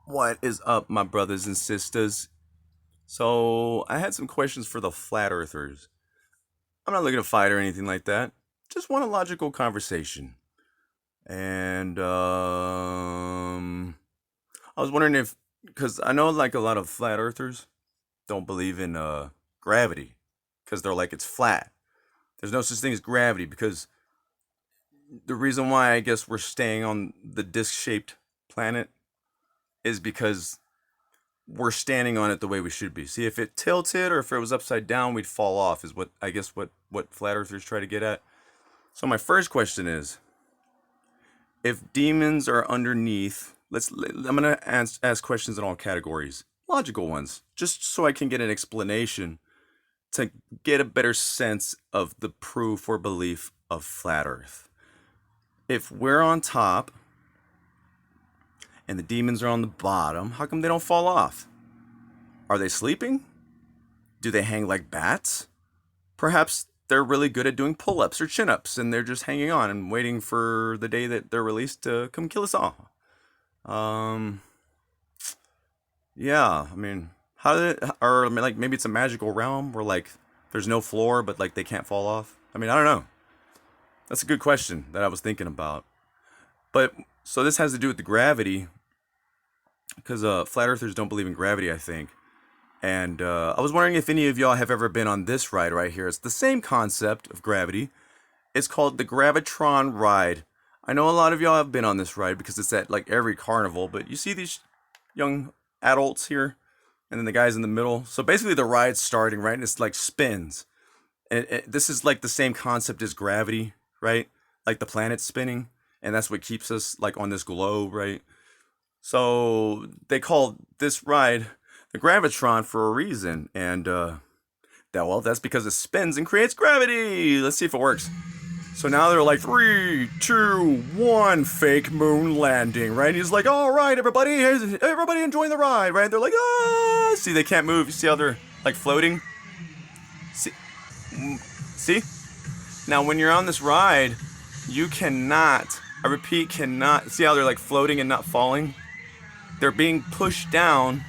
What is up, my brothers and sisters? So, I had some questions for the flat earthers. I'm not looking to fight or anything like that. Just want a logical conversation. And I was wondering if cuz I know like a lot of flat earthers don't believe in gravity cuz they're like it's flat. There's no such thing as gravity because the reason why I guess we're staying on the disc-shaped planet is because we're standing on it the way we should be. See, if it tilted or if it was upside down, we'd fall off. Is what I guess what flat earthers try to get at. So my first question is, if demons are underneath, I'm gonna ask questions in all categories, logical ones, just so I can get an explanation to get a better sense of the proof or belief of flat Earth. If we're on top and the demons are on the bottom, how come they don't fall off? Are they sleeping? Do they hang like bats? Perhaps they're really good at doing pull ups or chin ups and they're just hanging on and waiting for the day that they're released to come kill us all. Um, yeah, I mean, how did it, or I mean, like maybe it's a magical realm where like there's no floor but like they can't fall off? I mean, I don't know. That's a good question that I was thinking about. But so this has to do with the gravity because flat earthers don't believe in gravity, I think. And I was wondering if any of y'all have ever been on this ride right here. It's the same concept of gravity. It's called the Gravitron ride. I know a lot of y'all have been on this ride because it's at like every carnival, but you see these young adults here and then the guys in the middle. So basically the ride's starting, right? And it's like spins. And this is like the same concept as gravity, right? Like the planet's spinning and that's what keeps us like on this globe, right? So they call this ride the gravitron for a reason, and that's because it spins and creates gravity. Let's see if it works. So now they're like 3, 2, 1, fake moon landing, right? And he's like, all right, everybody enjoying the ride, right? And they're like, ah, see, they can't move. You see how they're like floating? See, see? Now when you're on this ride, you cannot. I repeat, cannot. See how they're like floating and not falling? They're being pushed down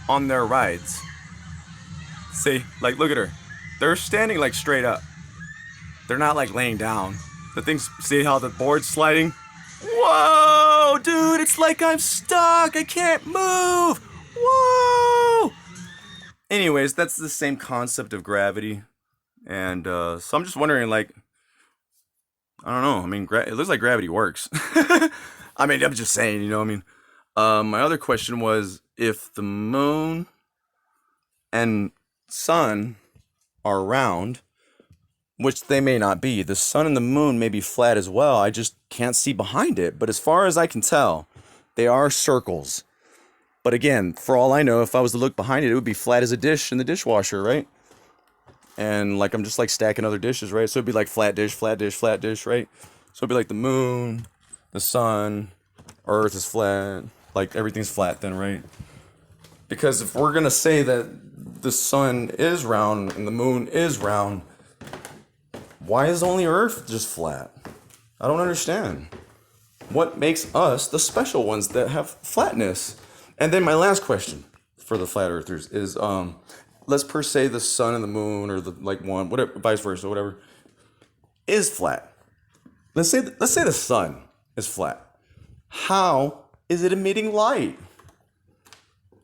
on their rides. See, like look at her. They're standing like straight up. They're not like laying down. The things, see how the board's sliding? Whoa, dude, it's like I'm stuck. I can't move. Whoa. Anyways, that's the same concept of gravity. And so I'm just wondering, like, I don't know. I mean, it looks like gravity works. I mean, I'm just saying, you know, I mean, my other question was if the moon and sun are round, which they may not be. The sun and the moon may be flat as well. I just can't see behind it. But as far as I can tell, they are circles. But again, for all I know, if I was to look behind it, it would be flat as a dish in the dishwasher, right? And like I'm just like stacking other dishes, right? So it'd be like flat dish, flat dish, flat dish, right? So it'd be like the moon, the sun, Earth is flat, like everything's flat then, right? Because if we're gonna say that the sun is round and the moon is round, why is only Earth just flat? I don't understand. What makes us the special ones that have flatness? And then my last question for the flat earthers is let's per se the sun and the moon or the like one, whatever, vice versa, whatever, is flat. Let's say the sun is flat. How is it emitting light?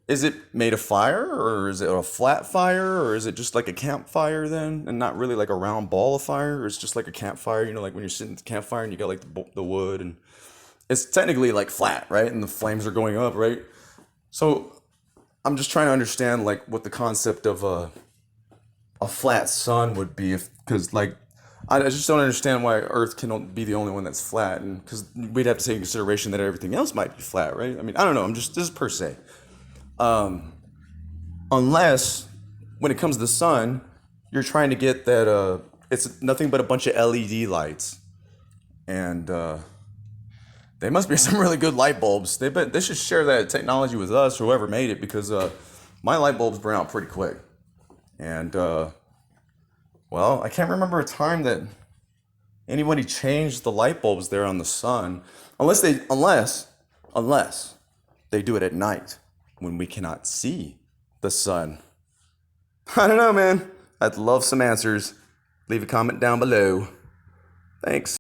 Is it made of fire, or is it a flat fire, or is it just like a campfire then, and not really like a round ball of fire? Or it's just like a campfire, you know, like when you're sitting at the campfire and you got like the wood, and it's technically like flat, right? And the flames are going up, right? So I'm just trying to understand like what the concept of a flat sun would be, if because like I just don't understand why Earth can be the only one that's flat, and because we'd have to take in consideration that everything else might be flat, right? I mean, I don't know. This is per se. Unless when it comes to the sun, you're trying to get that it's nothing but a bunch of LED lights, and they must be some really good light bulbs. They should share that technology with us, whoever made it, because my light bulbs burn out pretty quick, and well, I can't remember a time that anybody changed the light bulbs there on the sun, unless they do it at night when we cannot see the sun? I don't know, man. I'd love some answers. Leave a comment down below. Thanks.